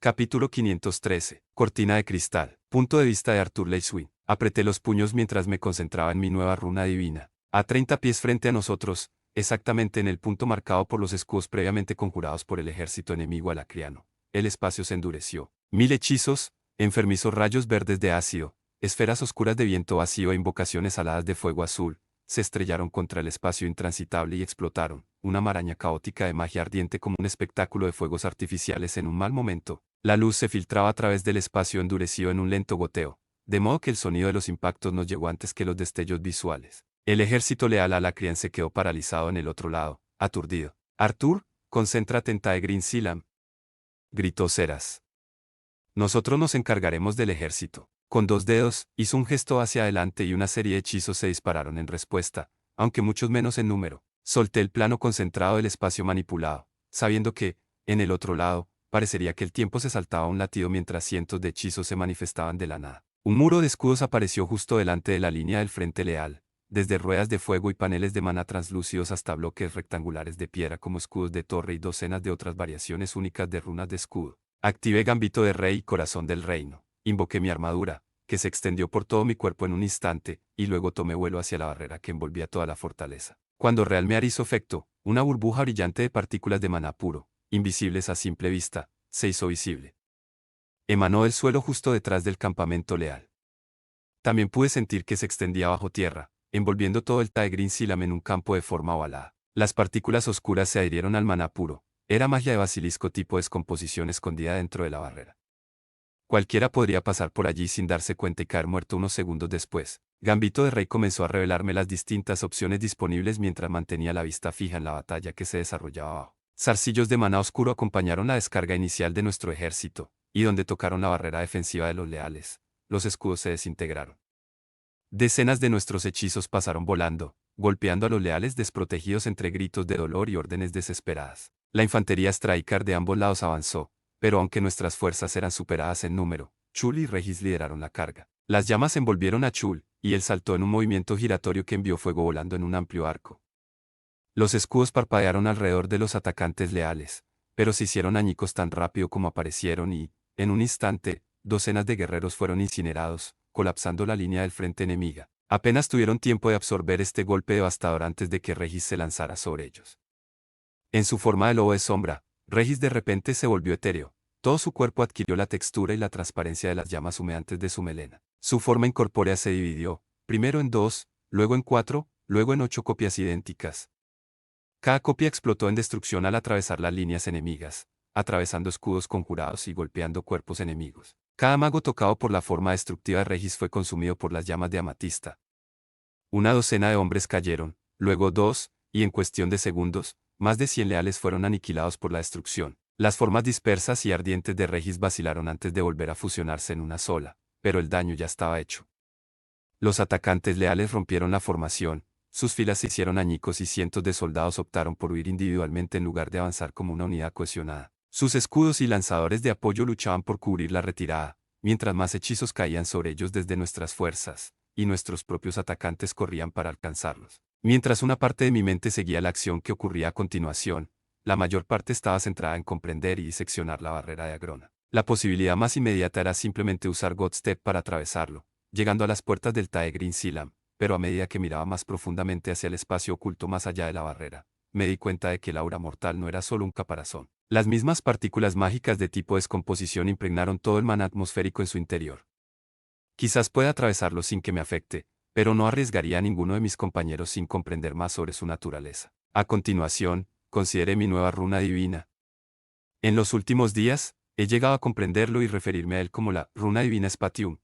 Capítulo 513. Cortina de cristal. Punto de vista de Arthur Leiswin. Apreté los puños mientras me concentraba en mi nueva runa divina. A 30 pies frente a nosotros, exactamente en el punto marcado por los escudos previamente conjurados por el ejército enemigo alacriano, el espacio se endureció. 1000 hechizos, enfermizos rayos verdes de ácido, esferas oscuras de viento vacío e invocaciones aladas de fuego azul, se estrellaron contra el espacio intransitable y explotaron, una maraña caótica de magia ardiente como un espectáculo de fuegos artificiales en un mal momento. La luz se filtraba a través del espacio endurecido en un lento goteo, de modo que el sonido de los impactos nos llegó antes que los destellos visuales. El ejército leal a Alacrian se quedó paralizado en el otro lado, aturdido. «Arthur, concéntrate en Taegrin Silam», gritó Ceras. «Nosotros nos encargaremos del ejército». Con 2 dedos, hizo un gesto hacia adelante y una serie de hechizos se dispararon en respuesta, aunque muchos menos en número. Solté el plano concentrado del espacio manipulado, sabiendo que, en el otro lado, parecería que el tiempo se saltaba a un latido mientras cientos de hechizos se manifestaban de la nada. Un muro de escudos apareció justo delante de la línea del frente leal, desde ruedas de fuego y paneles de mana translúcidos hasta bloques rectangulares de piedra como escudos de torre y docenas de otras variaciones únicas de runas de escudo. Activé Gambito de Rey y Corazón del Reino. Invoqué mi armadura, que se extendió por todo mi cuerpo en un instante, y luego tomé vuelo hacia la barrera que envolvía toda la fortaleza. Cuando Realmear hizo efecto, una burbuja brillante de partículas de maná puro, invisibles a simple vista, se hizo visible. Emanó del suelo justo detrás del campamento leal. También pude sentir que se extendía bajo tierra, envolviendo todo el Taegrin Silam en un campo de forma ovalada. Las partículas oscuras se adhirieron al maná puro. Era magia de basilisco tipo descomposición escondida dentro de la barrera. Cualquiera podría pasar por allí sin darse cuenta y caer muerto unos segundos después. Gambito de Rey comenzó a revelarme las distintas opciones disponibles mientras mantenía la vista fija en la batalla que se desarrollaba abajo. Zarcillos de maná oscuro acompañaron la descarga inicial de nuestro ejército, y donde tocaron la barrera defensiva de los leales, los escudos se desintegraron. Decenas de nuestros hechizos pasaron volando, golpeando a los leales desprotegidos entre gritos de dolor y órdenes desesperadas. La infantería Striker de ambos lados avanzó, pero aunque nuestras fuerzas eran superadas en número, Chul y Regis lideraron la carga. Las llamas envolvieron a Chul, y él saltó en un movimiento giratorio que envió fuego volando en un amplio arco. Los escudos parpadearon alrededor de los atacantes leales, pero se hicieron añicos tan rápido como aparecieron y, en un instante, docenas de guerreros fueron incinerados, colapsando la línea del frente enemiga. Apenas tuvieron tiempo de absorber este golpe devastador antes de que Regis se lanzara sobre ellos. En su forma de lobo de sombra, Regis de repente se volvió etéreo. Todo su cuerpo adquirió la textura y la transparencia de las llamas humeantes de su melena. Su forma incorpórea se dividió, primero en 2, luego en 4, luego en 8 copias idénticas. Cada copia explotó en destrucción al atravesar las líneas enemigas, atravesando escudos conjurados y golpeando cuerpos enemigos. Cada mago tocado por la forma destructiva de Regis fue consumido por las llamas de amatista. Una docena de hombres cayeron, luego 2, y en cuestión de segundos, más de 100 leales fueron aniquilados por la destrucción. Las formas dispersas y ardientes de Regis vacilaron antes de volver a fusionarse en una sola, pero el daño ya estaba hecho. Los atacantes leales rompieron la formación, sus filas se hicieron añicos y cientos de soldados optaron por huir individualmente en lugar de avanzar como una unidad cohesionada. Sus escudos y lanzadores de apoyo luchaban por cubrir la retirada, mientras más hechizos caían sobre ellos desde nuestras fuerzas, y nuestros propios atacantes corrían para alcanzarlos. Mientras una parte de mi mente seguía la acción que ocurría a continuación, la mayor parte estaba centrada en comprender y diseccionar la barrera de Agrona. La posibilidad más inmediata era simplemente usar Godstep para atravesarlo, llegando a las puertas del Taegrin Silam, pero a medida que miraba más profundamente hacia el espacio oculto más allá de la barrera, me di cuenta de que el aura mortal no era solo un caparazón. Las mismas partículas mágicas de tipo descomposición impregnaron todo el maná atmosférico en su interior. Quizás pueda atravesarlo sin que me afecte, pero no arriesgaría a ninguno de mis compañeros sin comprender más sobre su naturaleza. A continuación, consideré mi nueva runa divina. En los últimos días, he llegado a comprenderlo y referirme a él como la runa divina Spatium.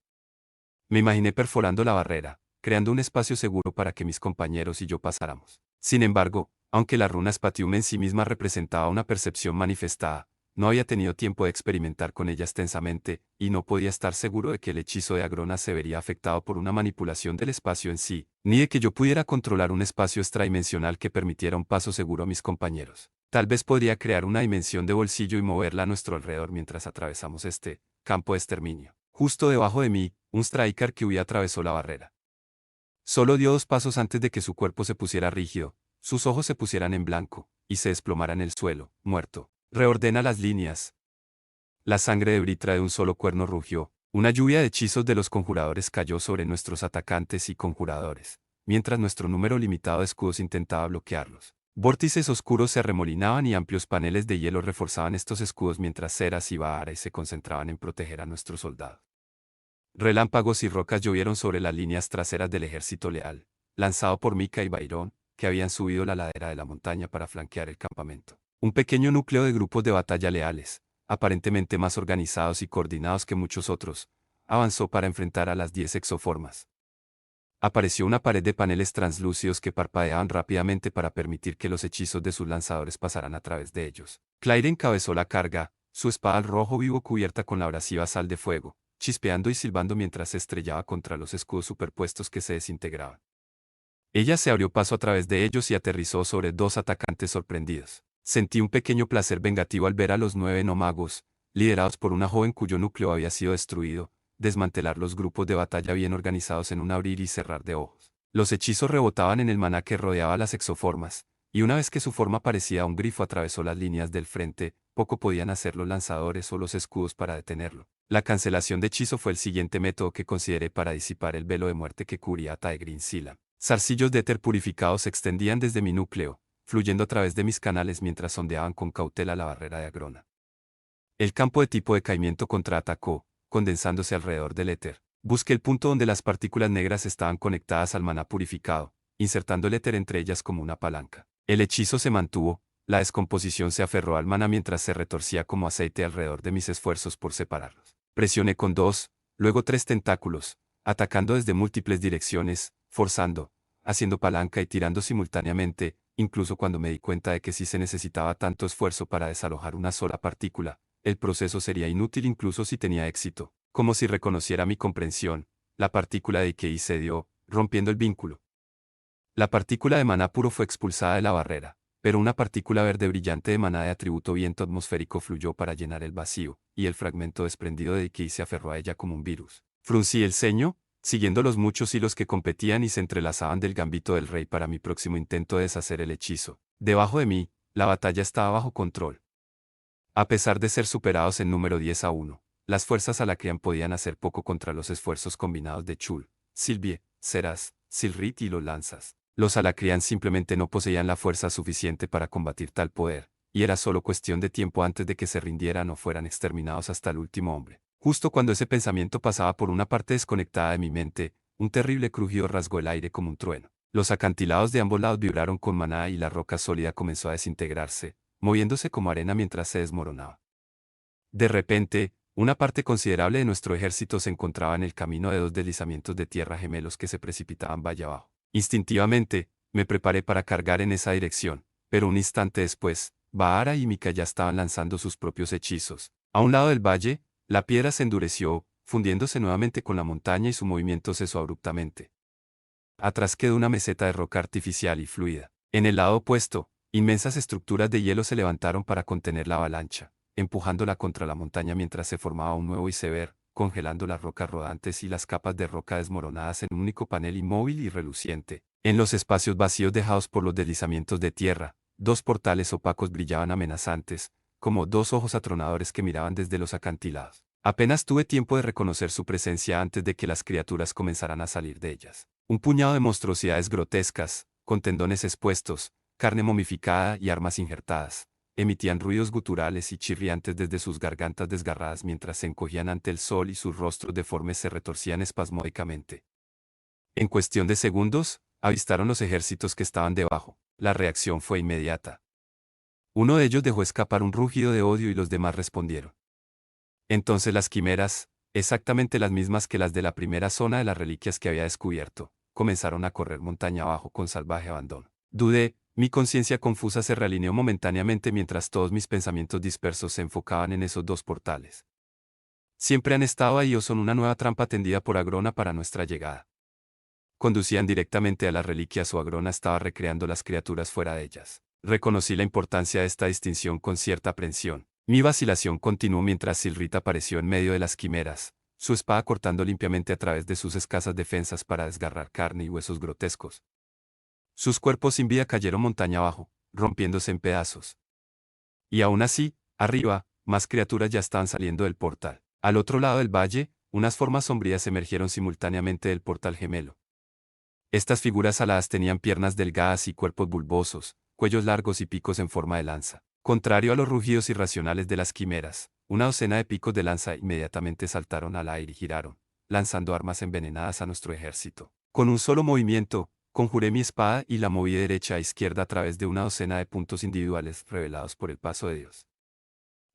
Me imaginé perforando la barrera, creando un espacio seguro para que mis compañeros y yo pasáramos. Sin embargo, aunque la runa Spatium en sí misma representaba una percepción manifestada, no había tenido tiempo de experimentar con ella extensamente, y no podía estar seguro de que el hechizo de Agrona se vería afectado por una manipulación del espacio en sí, ni de que yo pudiera controlar un espacio extradimensional que permitiera un paso seguro a mis compañeros. Tal vez podría crear una dimensión de bolsillo y moverla a nuestro alrededor mientras atravesamos este campo de exterminio. Justo debajo de mí, un Striker que huía atravesó la barrera. Solo dio 2 pasos antes de que su cuerpo se pusiera rígido, sus ojos se pusieran en blanco, y se desplomara en el suelo, muerto. Reordena las líneas. La sangre de Britra de un solo cuerno rugió. Una lluvia de hechizos de los conjuradores cayó sobre nuestros atacantes y conjuradores, mientras nuestro número limitado de escudos intentaba bloquearlos. Vórtices oscuros se arremolinaban y amplios paneles de hielo reforzaban estos escudos mientras Ceras y Baara se concentraban en proteger a nuestros soldados. Relámpagos y rocas llovieron sobre las líneas traseras del ejército leal, lanzado por Mika y Bairón, que habían subido la ladera de la montaña para flanquear el campamento. Un pequeño núcleo de grupos de batalla leales, aparentemente más organizados y coordinados que muchos otros, avanzó para enfrentar a las 10 exoformas. Apareció una pared de paneles translúcidos que parpadeaban rápidamente para permitir que los hechizos de sus lanzadores pasaran a través de ellos. Claire encabezó la carga, su espada al rojo vivo cubierta con la abrasiva sal de fuego, chispeando y silbando mientras se estrellaba contra los escudos superpuestos que se desintegraban. Ella se abrió paso a través de ellos y aterrizó sobre 2 atacantes sorprendidos. Sentí un pequeño placer vengativo al ver a los 9 nomagos, liderados por una joven cuyo núcleo había sido destruido, desmantelar los grupos de batalla bien organizados en un abrir y cerrar de ojos. Los hechizos rebotaban en el maná que rodeaba las exoformas, y una vez que su forma parecía un grifo atravesó las líneas del frente, poco podían hacer los lanzadores o los escudos para detenerlo. La cancelación de hechizo fue el siguiente método que consideré para disipar el velo de muerte que cubría a Taegrin Sila. Zarcillos de éter purificados se extendían desde mi núcleo, fluyendo a través de mis canales mientras sondeaban con cautela la barrera de Agrona. El campo de tipo de caimiento contraatacó, condensándose alrededor del éter. Busqué el punto donde las partículas negras estaban conectadas al maná purificado, insertando el éter entre ellas como una palanca. El hechizo se mantuvo, la descomposición se aferró al maná mientras se retorcía como aceite alrededor de mis esfuerzos por separarlos. Presioné con 2, luego 3 tentáculos, atacando desde múltiples direcciones, forzando, haciendo palanca y tirando simultáneamente, incluso cuando me di cuenta de que si se necesitaba tanto esfuerzo para desalojar una sola partícula, el proceso sería inútil incluso si tenía éxito. Como si reconociera mi comprensión, la partícula de Ikei cedió, rompiendo el vínculo. La partícula de maná puro fue expulsada de la barrera, pero una partícula verde brillante de maná de atributo viento atmosférico fluyó para llenar el vacío, y el fragmento desprendido de Ikei se aferró a ella como un virus. Fruncí el ceño, siguiendo los muchos hilos que competían y se entrelazaban del gambito del rey para mi próximo intento de deshacer el hechizo. Debajo de mí, la batalla estaba bajo control. A pesar de ser superados en número 10-1, las fuerzas Alacrian podían hacer poco contra los esfuerzos combinados de Chul, Sylvie, Ceras, Silrit y los lanzas. Los Alacrian simplemente no poseían la fuerza suficiente para combatir tal poder, y era solo cuestión de tiempo antes de que se rindieran o fueran exterminados hasta el último hombre. Justo cuando ese pensamiento pasaba por una parte desconectada de mi mente, un terrible crujido rasgó el aire como un trueno. Los acantilados de ambos lados vibraron con maná y la roca sólida comenzó a desintegrarse, moviéndose como arena mientras se desmoronaba. De repente, una parte considerable de nuestro ejército se encontraba en el camino de 2 deslizamientos de tierra gemelos que se precipitaban valle abajo. Instintivamente, me preparé para cargar en esa dirección, pero un instante después, Baara y Mika ya estaban lanzando sus propios hechizos. A un lado del valle, la piedra se endureció, fundiéndose nuevamente con la montaña y su movimiento cesó abruptamente. Atrás quedó una meseta de roca artificial y fluida. En el lado opuesto, inmensas estructuras de hielo se levantaron para contener la avalancha, empujándola contra la montaña mientras se formaba un nuevo iceberg, congelando las rocas rodantes y las capas de roca desmoronadas en un único panel inmóvil y reluciente. En los espacios vacíos dejados por los deslizamientos de tierra, 2 portales opacos brillaban amenazantes, como 2 ojos atronadores que miraban desde los acantilados. Apenas tuve tiempo de reconocer su presencia antes de que las criaturas comenzaran a salir de ellas. Un puñado de monstruosidades grotescas, con tendones expuestos, carne momificada y armas injertadas, emitían ruidos guturales y chirriantes desde sus gargantas desgarradas mientras se encogían ante el sol y sus rostros deformes se retorcían espasmódicamente. En cuestión de segundos, avistaron los ejércitos que estaban debajo. La reacción fue inmediata. Uno de ellos dejó escapar un rugido de odio y los demás respondieron. Entonces las quimeras, exactamente las mismas que las de la primera zona de las reliquias que había descubierto, comenzaron a correr montaña abajo con salvaje abandono. Dudé, mi conciencia confusa se realineó momentáneamente mientras todos mis pensamientos dispersos se enfocaban en esos 2 portales. Siempre han estado ahí o son una nueva trampa tendida por Agrona para nuestra llegada. Conducían directamente a las reliquias o Agrona estaba recreando las criaturas fuera de ellas. Reconocí la importancia de esta distinción con cierta aprensión. Mi vacilación continuó mientras Silrit apareció en medio de las quimeras, su espada cortando limpiamente a través de sus escasas defensas para desgarrar carne y huesos grotescos. Sus cuerpos sin vida cayeron montaña abajo, rompiéndose en pedazos. Y aún así, arriba, más criaturas ya estaban saliendo del portal. Al otro lado del valle, unas formas sombrías emergieron simultáneamente del portal gemelo. Estas figuras aladas tenían piernas delgadas y cuerpos bulbosos, cuellos largos y picos en forma de lanza. Contrario a los rugidos irracionales de las quimeras, una docena de picos de lanza inmediatamente saltaron al aire y giraron, lanzando armas envenenadas a nuestro ejército. Con un solo movimiento, conjuré mi espada y la moví de derecha a izquierda a través de una docena de puntos individuales revelados por el paso de Dios.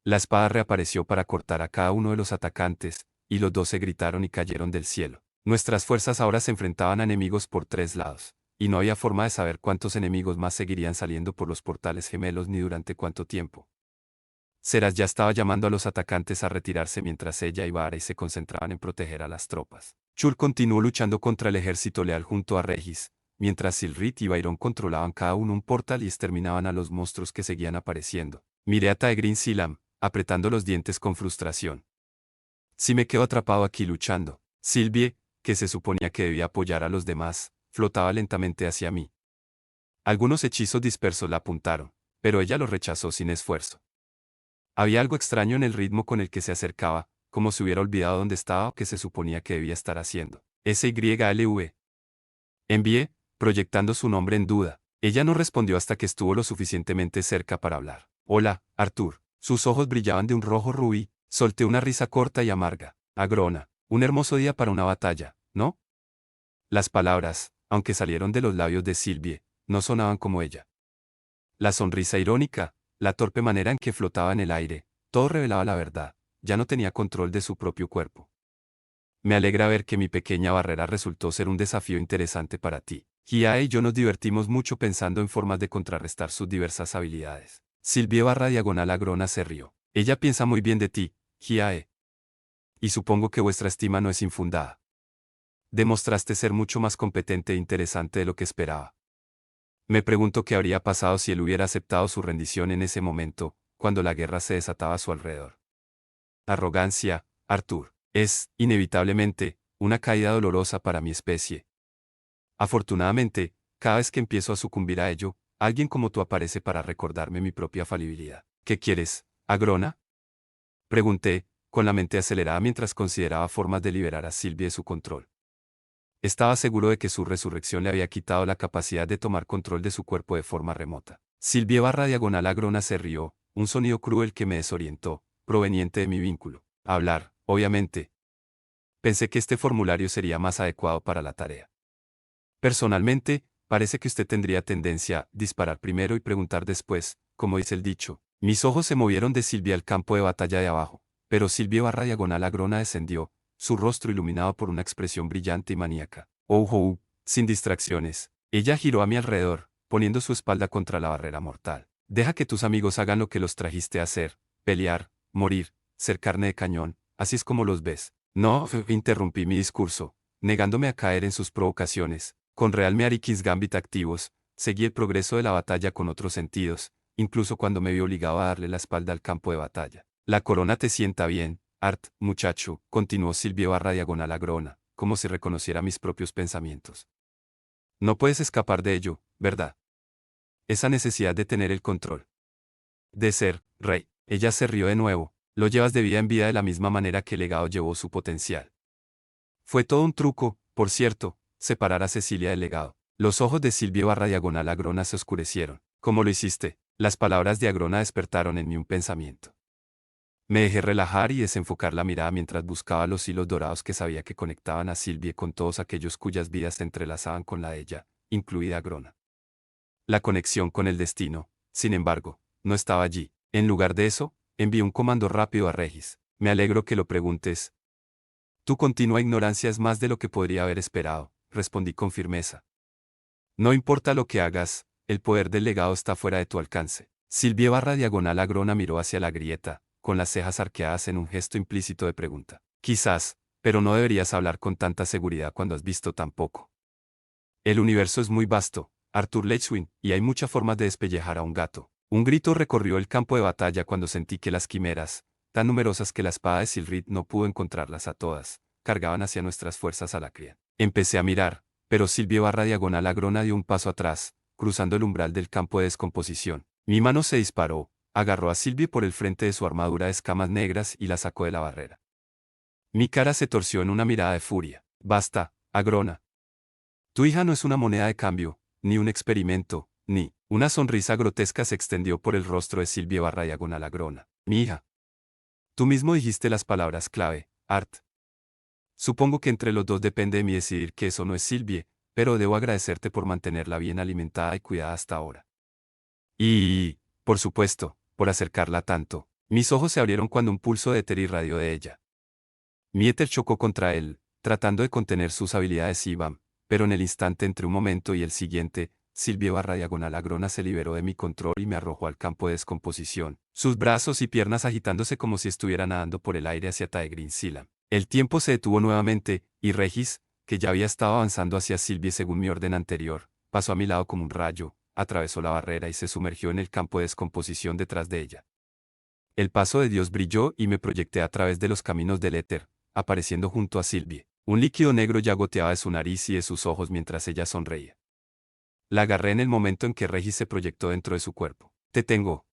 La espada reapareció para cortar a cada uno de los atacantes, y los dos se gritaron y cayeron del cielo. Nuestras fuerzas ahora se enfrentaban a enemigos por 3 lados, y no había forma de saber cuántos enemigos más seguirían saliendo por los portales gemelos ni durante cuánto tiempo. Seras ya estaba llamando a los atacantes a retirarse mientras ella y Varys se concentraban en proteger a las tropas. Chul continuó luchando contra el ejército leal junto a Regis, mientras Silrit y Byron controlaban cada uno un portal y exterminaban a los monstruos que seguían apareciendo. Miré a Taegrin Silam, apretando los dientes con frustración. Si me quedo atrapado aquí luchando, Sylvie, que se suponía que debía apoyar a los demás, flotaba lentamente hacia mí. Algunos hechizos dispersos la apuntaron, pero ella los rechazó sin esfuerzo. Había algo extraño en el ritmo con el que se acercaba, como si hubiera olvidado dónde estaba o qué se suponía que debía estar haciendo. SYLV. Envié, proyectando su nombre en duda. Ella no respondió hasta que estuvo lo suficientemente cerca para hablar. Hola, Arthur. Sus ojos brillaban de un rojo rubí. Solté una risa corta y amarga. Agrona. Un hermoso día para una batalla, ¿no? Las palabras, aunque salieron de los labios de Sylvie, no sonaban como ella. La sonrisa irónica, la torpe manera en que flotaba en el aire, todo revelaba la verdad. Ya no tenía control de su propio cuerpo. Me alegra ver que mi pequeña barrera resultó ser un desafío interesante para ti. Hiae y yo nos divertimos mucho pensando en formas de contrarrestar sus diversas habilidades. Sylvie / Agrona se rió. Ella piensa muy bien de ti, Hiae. Y supongo que vuestra estima no es infundada. Demostraste ser mucho más competente e interesante de lo que esperaba. Me pregunto qué habría pasado si él hubiera aceptado su rendición en ese momento, cuando la guerra se desataba a su alrededor. Arrogancia, Arthur, es, inevitablemente, una caída dolorosa para mi especie. Afortunadamente, cada vez que empiezo a sucumbir a ello, alguien como tú aparece para recordarme mi propia falibilidad. ¿Qué quieres, Agrona? Pregunté, con la mente acelerada mientras consideraba formas de liberar a Sylvie de su control. Estaba seguro de que su resurrección le había quitado la capacidad de tomar control de su cuerpo de forma remota. Sylvie / Agrona se rió, un sonido cruel que me desorientó, proveniente de mi vínculo. Hablar, obviamente. Pensé que este formulario sería más adecuado para la tarea. Personalmente, parece que usted tendría tendencia a disparar primero y preguntar después, como dice el dicho. Mis ojos se movieron de Sylvie al campo de batalla de abajo, pero Sylvie / Agrona descendió, su rostro iluminado por una expresión brillante y maníaca. Oh, sin distracciones. Ella giró a mi alrededor, poniendo su espalda contra la barrera mortal. Deja que tus amigos hagan lo que los trajiste a hacer, pelear, morir, ser carne de cañón, así es como los ves. No, interrumpí mi discurso, negándome a caer en sus provocaciones. Con Realme Arikins Gambit activos, seguí el progreso de la batalla con otros sentidos, incluso cuando me vi obligado a darle la espalda al campo de batalla. La corona te sienta bien, Art, muchacho, continuó Sylvie / Agrona, como si reconociera mis propios pensamientos. No puedes escapar de ello, ¿verdad? Esa necesidad de tener el control. De ser, rey. Ella se rió de nuevo. Lo llevas de vida en vida de la misma manera que el legado llevó su potencial. Fue todo un truco, por cierto, separar a Cecilia del legado. Los ojos de Sylvie / Agrona se oscurecieron. ¿Cómo lo hiciste? Las palabras de Agrona despertaron en mí un pensamiento. Me dejé relajar y desenfocar la mirada mientras buscaba los hilos dorados que sabía que conectaban a Sylvie con todos aquellos cuyas vidas se entrelazaban con la de ella, incluida Agrona. La conexión con el destino, sin embargo, no estaba allí. En lugar de eso, envié un comando rápido a Regis. Me alegro que lo preguntes. Tu continua ignorancia es más de lo que podría haber esperado, respondí con firmeza. No importa lo que hagas, el poder del legado está fuera de tu alcance. Sylvie / Agrona miró hacia la grieta, con las cejas arqueadas en un gesto implícito de pregunta. Quizás, pero no deberías hablar con tanta seguridad cuando has visto tan poco. El universo es muy vasto, Arthur Lechwin, y hay muchas formas de despellejar a un gato. Un grito recorrió el campo de batalla cuando sentí que las quimeras, tan numerosas que la espada de Silrit no pudo encontrarlas a todas, cargaban hacia nuestras fuerzas a la cría. Empecé a mirar, pero Sylvie / Agrona dio un paso atrás, cruzando el umbral del campo de descomposición. Mi mano se disparó, agarró a Sylvie por el frente de su armadura de escamas negras y la sacó de la barrera. Mi cara se torció en una mirada de furia. Basta, Agrona. Tu hija no es una moneda de cambio, ni un experimento, ni. Una sonrisa grotesca se extendió por el rostro de Sylvie /Diagonal Agrona. Mi hija. Tú mismo dijiste las palabras clave, Art. Supongo que entre los dos depende de mí decidir que eso no es Sylvie, pero debo agradecerte por mantenerla bien alimentada y cuidada hasta ahora. Y, por supuesto, por acercarla tanto. Mis ojos se abrieron cuando un pulso de éter irradió de ella. Mi éter chocó contra él, tratando de contener sus habilidades IBAM, pero en el instante entre un momento y el siguiente, Sylvie /Diagonal Agrona se liberó de mi control y me arrojó al campo de descomposición, sus brazos y piernas agitándose como si estuviera nadando por el aire hacia Taegrin Silam. El tiempo se detuvo nuevamente, y Regis, que ya había estado avanzando hacia Sylvie según mi orden anterior, pasó a mi lado como un rayo, atravesó la barrera y se sumergió en el campo de descomposición detrás de ella. El paso de Dios brilló y me proyecté a través de los caminos del éter, apareciendo junto a Sylvie. Un líquido negro ya goteaba de su nariz y de sus ojos mientras ella sonreía. La agarré en el momento en que Regis se proyectó dentro de su cuerpo. Te tengo.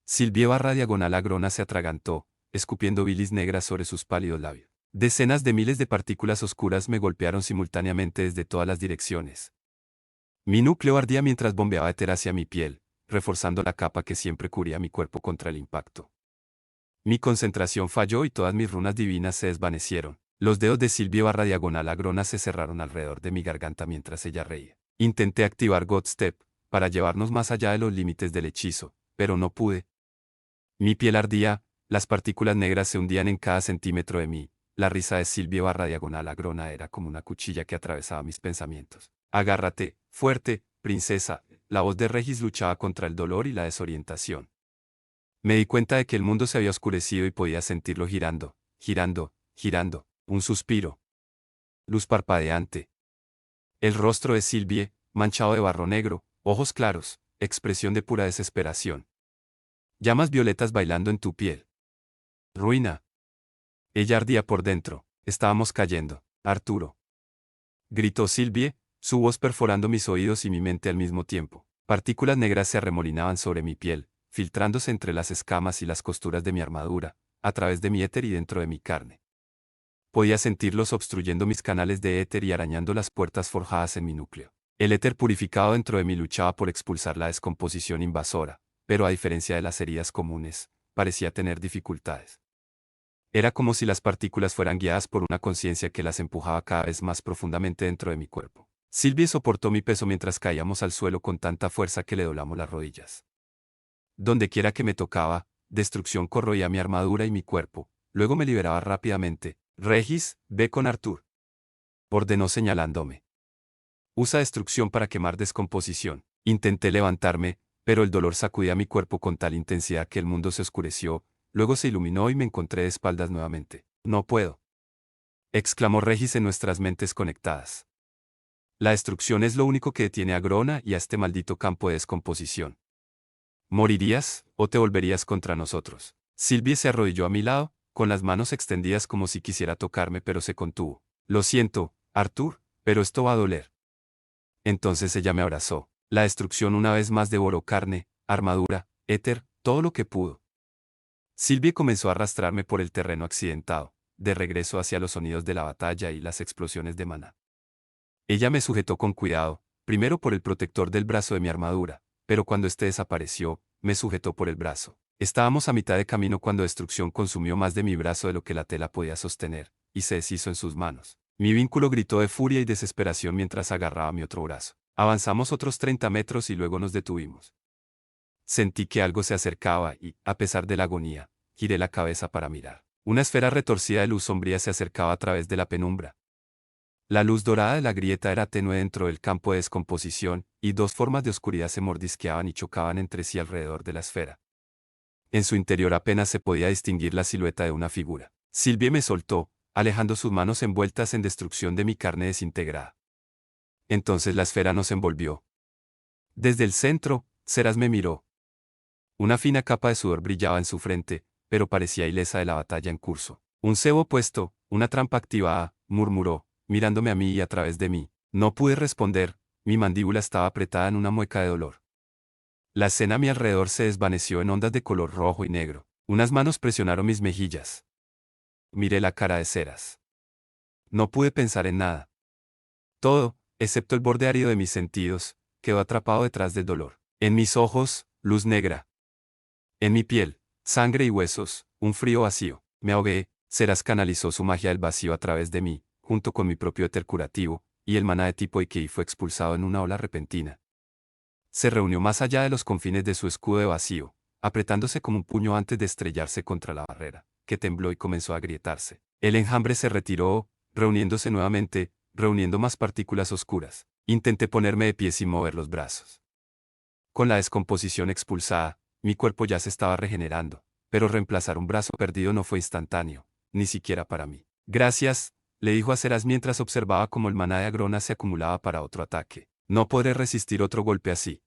Sylvie /Diagonal Agrona se atragantó, escupiendo bilis negras sobre sus pálidos labios. Decenas de miles de partículas oscuras me golpearon simultáneamente desde todas las direcciones. Mi núcleo ardía mientras bombeaba éter hacia mi piel, reforzando la capa que siempre cubría mi cuerpo contra el impacto. Mi concentración falló y todas mis runas divinas se desvanecieron. Los dedos de Sylvie /Diagonal Agrona se cerraron alrededor de mi garganta mientras ella reía. Intenté activar God Step, para llevarnos más allá de los límites del hechizo, pero no pude. Mi piel ardía, las partículas negras se hundían en cada centímetro de mí. La risa de Sylvie /Diagonal Agrona era como una cuchilla que atravesaba mis pensamientos. Agárrate, fuerte, princesa. La voz de Regis luchaba contra el dolor y la desorientación. Me di cuenta de que el mundo se había oscurecido y podía sentirlo girando, girando, girando. Un suspiro. Luz parpadeante. El rostro de Sylvie, manchado de barro negro, ojos claros, expresión de pura desesperación. Llamas violetas bailando en tu piel. Ruina. Ella ardía por dentro. Estábamos cayendo. Arturo. Gritó Sylvie, su voz perforando mis oídos y mi mente al mismo tiempo. Partículas negras se arremolinaban sobre mi piel, filtrándose entre las escamas y las costuras de mi armadura, a través de mi éter y dentro de mi carne. Podía sentirlos obstruyendo mis canales de éter y arañando las puertas forjadas en mi núcleo. El éter purificado dentro de mí luchaba por expulsar la descomposición invasora, pero a diferencia de las heridas comunes, parecía tener dificultades. Era como si las partículas fueran guiadas por una conciencia que las empujaba cada vez más profundamente dentro de mi cuerpo. Sylvie soportó mi peso mientras caíamos al suelo con tanta fuerza que le doblamos las rodillas. Dondequiera que me tocaba, destrucción corroía mi armadura y mi cuerpo, luego me liberaba rápidamente. Regis, ve con Artur. Ordenó señalándome. Usa destrucción para quemar descomposición. Intenté levantarme, pero el dolor sacudía mi cuerpo con tal intensidad que el mundo se oscureció, luego se iluminó y me encontré de espaldas nuevamente. No puedo. Exclamó Regis en nuestras mentes conectadas. La destrucción es lo único que detiene a Grona y a este maldito campo de descomposición. ¿Morirías, o te volverías contra nosotros? Sylvie se arrodilló a mi lado, con las manos extendidas como si quisiera tocarme pero se contuvo. Lo siento, Artur, pero esto va a doler. Entonces ella me abrazó. La destrucción una vez más devoró carne, armadura, éter, todo lo que pudo. Sylvie comenzó a arrastrarme por el terreno accidentado, de regreso hacia los sonidos de la batalla y las explosiones de maná. Ella me sujetó con cuidado, primero por el protector del brazo de mi armadura, pero cuando este desapareció, me sujetó por el brazo. Estábamos a mitad de camino cuando destrucción consumió más de mi brazo de lo que la tela podía sostener, y se deshizo en sus manos. Mi vínculo gritó de furia y desesperación mientras agarraba mi otro brazo. Avanzamos otros 30 metros y luego nos detuvimos. Sentí que algo se acercaba y, a pesar de la agonía, giré la cabeza para mirar. Una esfera retorcida de luz sombría se acercaba a través de la penumbra. La luz dorada de la grieta era tenue dentro del campo de descomposición, y dos formas de oscuridad se mordisqueaban y chocaban entre sí alrededor de la esfera. En su interior apenas se podía distinguir la silueta de una figura. Sylvie me soltó, alejando sus manos envueltas en destrucción de mi carne desintegrada. Entonces la esfera nos envolvió. Desde el centro, Seras me miró. Una fina capa de sudor brillaba en su frente, pero parecía ilesa de la batalla en curso. Un cebo puesto, una trampa activada, murmuró, mirándome a mí y a través de mí. No pude responder, mi mandíbula estaba apretada en una mueca de dolor. La escena a mi alrededor se desvaneció en ondas de color rojo y negro. Unas manos presionaron mis mejillas. Miré la cara de Ceras. No pude pensar en nada. Todo, excepto el borde árido de mis sentidos, quedó atrapado detrás del dolor. En mis ojos, luz negra. En mi piel, sangre y huesos, un frío vacío. Me ahogué. Ceras canalizó su magia del vacío a través de mí, junto con mi propio éter curativo, y el maná de tipo Ikei fue expulsado en una ola repentina. Se reunió más allá de los confines de su escudo de vacío, apretándose como un puño antes de estrellarse contra la barrera, que tembló y comenzó a agrietarse. El enjambre se retiró, reuniéndose nuevamente, reuniendo más partículas oscuras. Intenté ponerme de pie sin mover los brazos. Con la descomposición expulsada, mi cuerpo ya se estaba regenerando, pero reemplazar un brazo perdido no fue instantáneo, ni siquiera para mí. Gracias, le dijo a Ceras mientras observaba cómo el maná de Agrona se acumulaba para otro ataque. No podré resistir otro golpe así.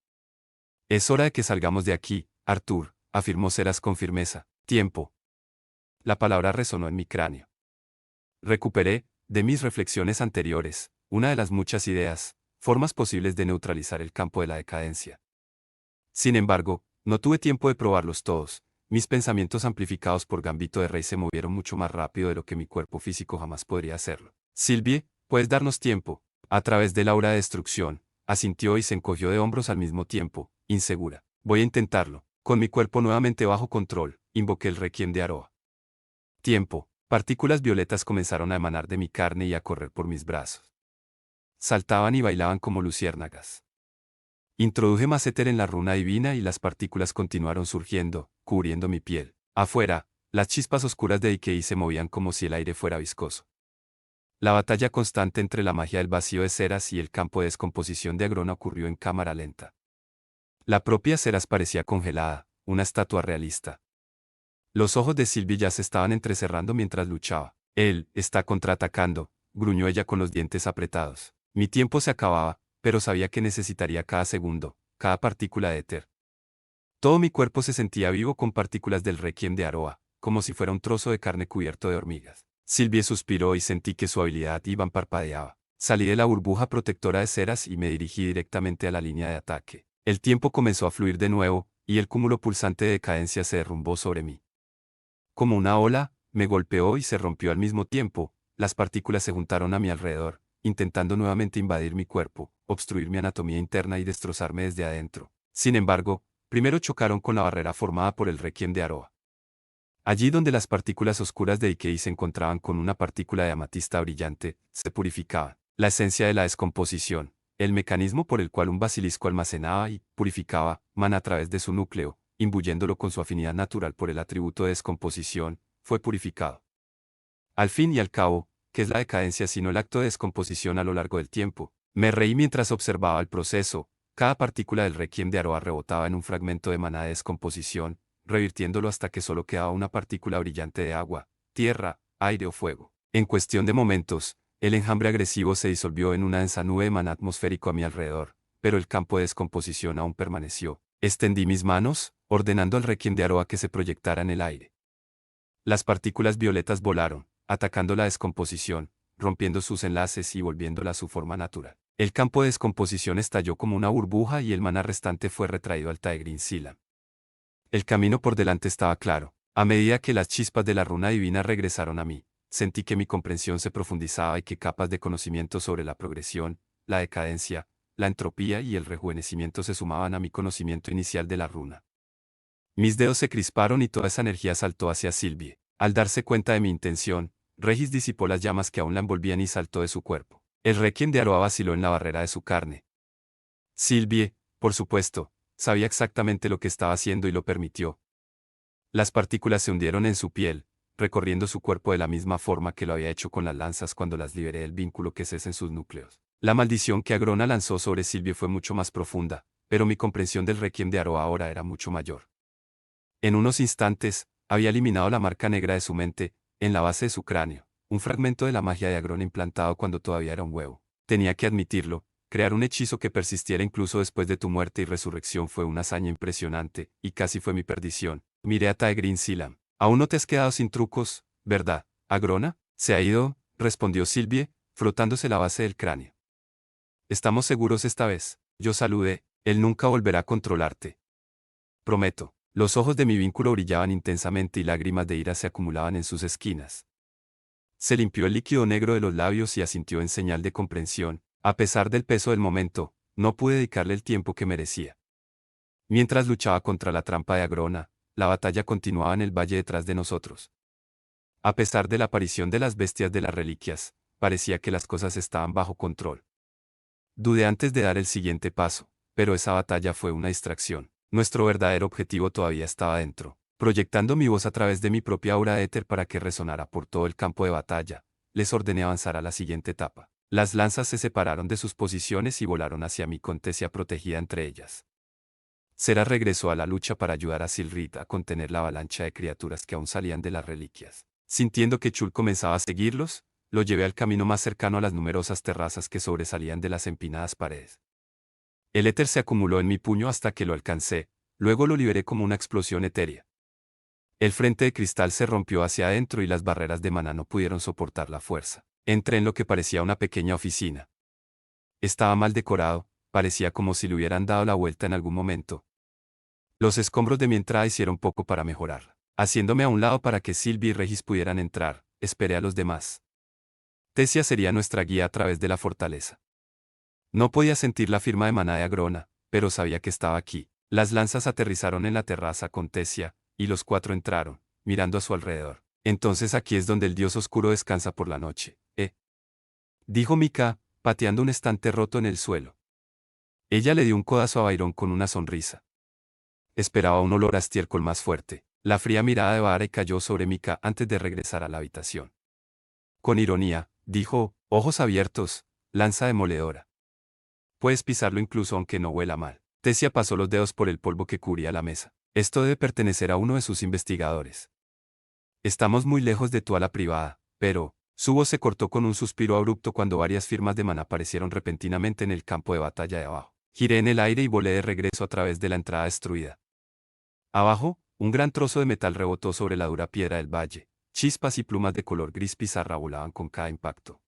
Es hora de que salgamos de aquí, Arthur, afirmó Ceras con firmeza. Tiempo. La palabra resonó en mi cráneo. Recuperé, de mis reflexiones anteriores, una de las muchas ideas, formas posibles de neutralizar el campo de la decadencia. Sin embargo, no tuve tiempo de probarlos todos. Mis pensamientos amplificados por Gambito de Rey se movieron mucho más rápido de lo que mi cuerpo físico jamás podría hacerlo. Sylvie, puedes darnos tiempo. A través del aura de destrucción, asintió y se encogió de hombros al mismo tiempo, insegura. Voy a intentarlo. Con mi cuerpo nuevamente bajo control, invoqué el requiem de Aroa. Tiempo. Partículas violetas comenzaron a emanar de mi carne y a correr por mis brazos. Saltaban y bailaban como luciérnagas. Introduje más éter en la runa divina y las partículas continuaron surgiendo, cubriendo mi piel. Afuera, las chispas oscuras de Ikei se movían como si el aire fuera viscoso. La batalla constante entre la magia del vacío de Ceras y el campo de descomposición de Agrona ocurrió en cámara lenta. La propia Ceras parecía congelada, una estatua realista. Los ojos de Sylvie ya se estaban entrecerrando mientras luchaba. Él está contraatacando, gruñó ella con los dientes apretados. Mi tiempo se acababa, pero sabía que necesitaría cada segundo, cada partícula de éter. Todo mi cuerpo se sentía vivo con partículas del requiem de Aroa, como si fuera un trozo de carne cubierto de hormigas. Sylvie suspiró y sentí que su habilidad Iván parpadeaba. Salí de la burbuja protectora de Ceras y me dirigí directamente a la línea de ataque. El tiempo comenzó a fluir de nuevo, y el cúmulo pulsante de decadencia se derrumbó sobre mí. Como una ola, me golpeó y se rompió al mismo tiempo. Las partículas se juntaron a mi alrededor, intentando nuevamente invadir mi cuerpo, obstruir mi anatomía interna y destrozarme desde adentro. Sin embargo, primero chocaron con la barrera formada por el requiem de Aroa. Allí donde las partículas oscuras de Ikei se encontraban con una partícula de amatista brillante, se purificaba. La esencia de la descomposición, el mecanismo por el cual un basilisco almacenaba y purificaba maná a través de su núcleo, imbuyéndolo con su afinidad natural por el atributo de descomposición, fue purificado. Al fin y al cabo, ¿qué es la decadencia sino el acto de descomposición a lo largo del tiempo? Me reí mientras observaba el proceso. Cada partícula del requiem de Aroa rebotaba en un fragmento de maná de descomposición, revirtiéndolo hasta que solo quedaba una partícula brillante de agua, tierra, aire o fuego. En cuestión de momentos, el enjambre agresivo se disolvió en una densa nube de maná atmosférico a mi alrededor, pero el campo de descomposición aún permaneció. Extendí mis manos, ordenando al requiem de Aroa que se proyectara en el aire. Las partículas violetas volaron, atacando la descomposición, rompiendo sus enlaces y volviéndola a su forma natural. El campo de descomposición estalló como una burbuja y el maná restante fue retraído al Taegrin Silam. El camino por delante estaba claro. A medida que las chispas de la runa divina regresaron a mí, sentí que mi comprensión se profundizaba y que capas de conocimiento sobre la progresión, la decadencia, la entropía y el rejuvenecimiento se sumaban a mi conocimiento inicial de la runa. Mis dedos se crisparon y toda esa energía saltó hacia Sylvie. Al darse cuenta de mi intención, Regis disipó las llamas que aún la envolvían y saltó de su cuerpo. El requiem de Aroa vaciló en la barrera de su carne. Sylvie, por supuesto, sabía exactamente lo que estaba haciendo y lo permitió. Las partículas se hundieron en su piel, recorriendo su cuerpo de la misma forma que lo había hecho con las lanzas cuando las liberé del vínculo que cesa en sus núcleos. La maldición que Agrona lanzó sobre Sylvie fue mucho más profunda, pero mi comprensión del requiem de Aroa ahora era mucho mayor. En unos instantes, había eliminado la marca negra de su mente, en la base de su cráneo, un fragmento de la magia de Agrona implantado cuando todavía era un huevo. Tenía que admitirlo, crear un hechizo que persistiera incluso después de tu muerte y resurrección fue una hazaña impresionante, y casi fue mi perdición. Miré a Taegrin Silam. Aún no te has quedado sin trucos, ¿verdad, Agrona? Se ha ido, respondió Sylvie, frotándose la base del cráneo. Estamos seguros esta vez. Yo saludé, él nunca volverá a controlarte. prometo. Los ojos de mi vínculo brillaban intensamente y lágrimas de ira se acumulaban en sus esquinas. Se limpió el líquido negro de los labios y asintió en señal de comprensión. A pesar del peso del momento, no pude dedicarle el tiempo que merecía. Mientras luchaba contra la trampa de Agrona, la batalla continuaba en el valle detrás de nosotros. A pesar de la aparición de las bestias de las reliquias, parecía que las cosas estaban bajo control. Dudé antes de dar el siguiente paso, pero esa batalla fue una distracción. Nuestro verdadero objetivo todavía estaba dentro. Proyectando mi voz a través de mi propia aura de éter para que resonara por todo el campo de batalla, les ordené avanzar a la siguiente etapa. Las lanzas se separaron de sus posiciones y volaron hacia mí con Tesia protegida entre ellas. Sera regresó a la lucha para ayudar a Silrid a contener la avalancha de criaturas que aún salían de las reliquias. Sintiendo que Chul comenzaba a seguirlos, lo llevé al camino más cercano a las numerosas terrazas que sobresalían de las empinadas paredes. El éter se acumuló en mi puño hasta que lo alcancé, luego lo liberé como una explosión etérea. El frente de cristal se rompió hacia adentro y las barreras de maná no pudieron soportar la fuerza. Entré en lo que parecía una pequeña oficina. Estaba mal decorado, parecía como si le hubieran dado la vuelta en algún momento. Los escombros de mi entrada hicieron poco para mejorarla. Haciéndome a un lado para que Sylvie y Regis pudieran entrar, esperé a los demás. Tesia sería nuestra guía a través de la fortaleza. No podía sentir la firma de maná de Agrona, pero sabía que estaba aquí. Las lanzas aterrizaron en la terraza con Tesia, y los cuatro entraron, mirando a su alrededor. Entonces aquí es donde el dios oscuro descansa por la noche, dijo Mika, pateando un estante roto en el suelo. Ella le dio un codazo a Byron con una sonrisa. Esperaba un olor a estiércol más fuerte. La fría mirada de Vara cayó sobre Mika antes de regresar a la habitación. Con ironía, dijo, ojos abiertos, lanza demoledora. Puedes pisarlo incluso aunque no huela mal. Tesia pasó los dedos por el polvo que cubría la mesa. Esto debe pertenecer a uno de sus investigadores. Estamos muy lejos de tu ala privada, pero... Su voz se cortó con un suspiro abrupto cuando varias firmas de maná aparecieron repentinamente en el campo de batalla de abajo. Giré en el aire y volé de regreso a través de la entrada destruida. Abajo, un gran trozo de metal rebotó sobre la dura piedra del valle. Chispas y plumas de color gris pizarra volaban con cada impacto.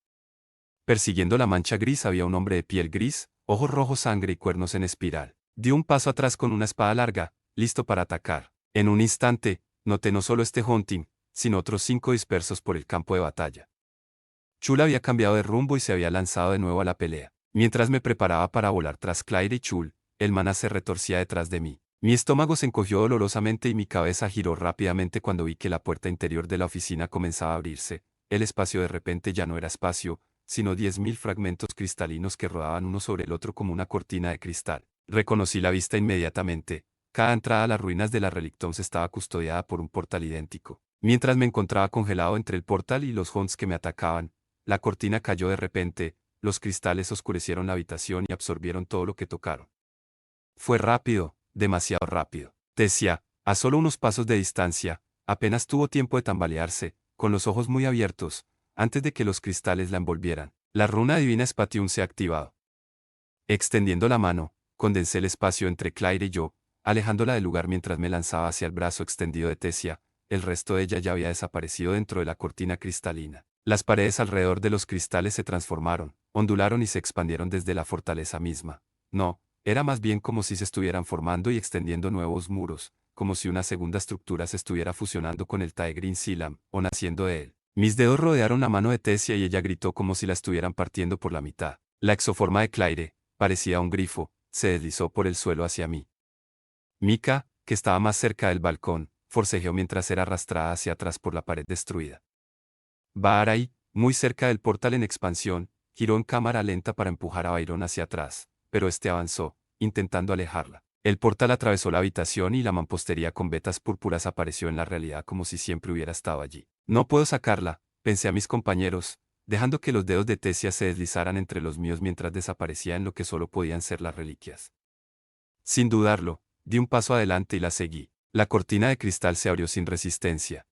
Persiguiendo la mancha gris había un hombre de piel gris, ojos rojos sangre y cuernos en espiral. Dio un paso atrás con una espada larga, listo para atacar. En un instante, noté no solo este hunting, sino otros 5 dispersos por el campo de batalla. Chul había cambiado de rumbo y se había lanzado de nuevo a la pelea. Mientras me preparaba para volar tras Claire y Chul, el maná se retorcía detrás de mí. Mi estómago se encogió dolorosamente y mi cabeza giró rápidamente cuando vi que la puerta interior de la oficina comenzaba a abrirse. El espacio de repente ya no era espacio, sino 10.000 fragmentos cristalinos que rodaban uno sobre el otro como una cortina de cristal. Reconocí la vista inmediatamente. Cada entrada a las ruinas de la Relictons estaba custodiada por un portal idéntico. Mientras me encontraba congelado entre el portal y los hunts que me atacaban, la cortina cayó de repente, los cristales oscurecieron la habitación y absorbieron todo lo que tocaron. Fue rápido, demasiado rápido. Tesia, a solo unos pasos de distancia, apenas tuvo tiempo de tambalearse, con los ojos muy abiertos, antes de que los cristales la envolvieran. La runa divina Spatium se ha activado. Extendiendo la mano, condensé el espacio entre Claire y yo, alejándola del lugar mientras me lanzaba hacia el brazo extendido de Tesia. El resto de ella ya había desaparecido dentro de la cortina cristalina. Las paredes alrededor de los cristales se transformaron, ondularon y se expandieron desde la fortaleza misma. No, era más bien como si se estuvieran formando y extendiendo nuevos muros, como si una segunda estructura se estuviera fusionando con el Taegrin Silam, o naciendo de él. Mis dedos rodearon la mano de Tesia y ella gritó como si la estuvieran partiendo por la mitad. La exoforma de Claire, parecía un grifo, se deslizó por el suelo hacia mí. Mika, que estaba más cerca del balcón, forcejeó mientras era arrastrada hacia atrás por la pared destruida. Baharai, muy cerca del portal en expansión, giró en cámara lenta para empujar a Byron hacia atrás, pero este avanzó, intentando alejarla. El portal atravesó la habitación y la mampostería con vetas púrpuras apareció en la realidad como si siempre hubiera estado allí. No puedo sacarla, pensé a mis compañeros, dejando que los dedos de Tesia se deslizaran entre los míos mientras desaparecía en lo que solo podían ser las reliquias. Sin dudarlo, di un paso adelante y la seguí. La cortina de cristal se abrió sin resistencia.